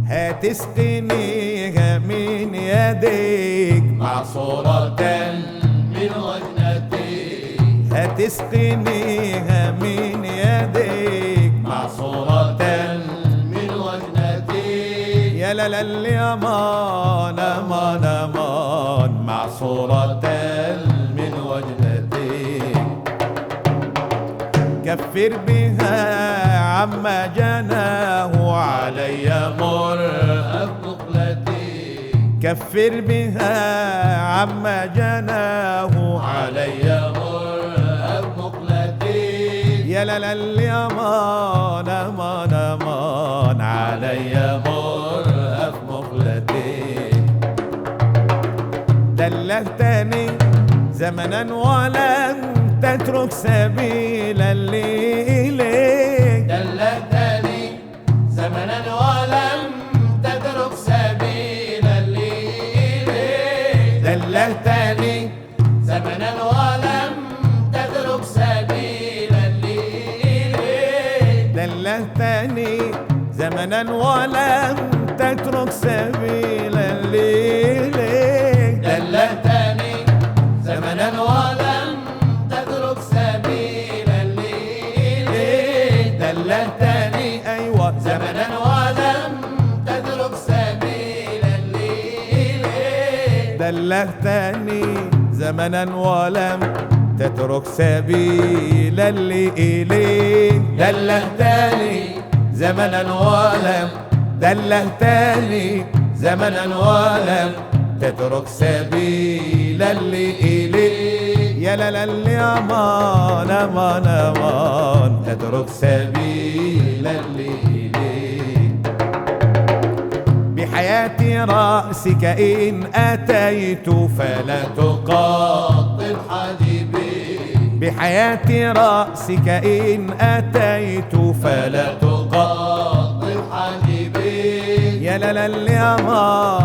هتسقنيها من يديك معصورة من وجنتيك، هتسقنيها من يديك معصورة من وجنتيك، يا لا اللي امان امان امان معصورة من وجنتيك. كفر بها عما جناه علي مر مقلتي، كفر بها عما جناه علي مر مقلتي، يا لا اللي امان امان امان علي مر مقلتي. دلهتني زمنا ولم تترك سبيل اللي إليك، دلتني زمنا ولم تترك سبيل اللي إليك، دلهتني زمنا ولم تترك سبيل اللي إليك، دلهتني زمنا ولم تترك سبيل اللي إليك، دلتني زمنا ولم تترك سبيل اللي إليك، دلهتني أيوة زمنا ولم تترك سبيل اللي إليك، دلهتني زمنا ولم تترك سبيل اللي إليك، دلهتني زمنا ولم دلهتني زمنا ولم تترك سبيل اللي إليك، يا لا اللي امان امان امان تترك سبيل اللي إليك. بحياتي رأسك إن أتيت فلا تقاطب حبيبي، بحياتي رأسك إن أتيت فلا فلا تقاطب حبيبي، يا لا اللي امان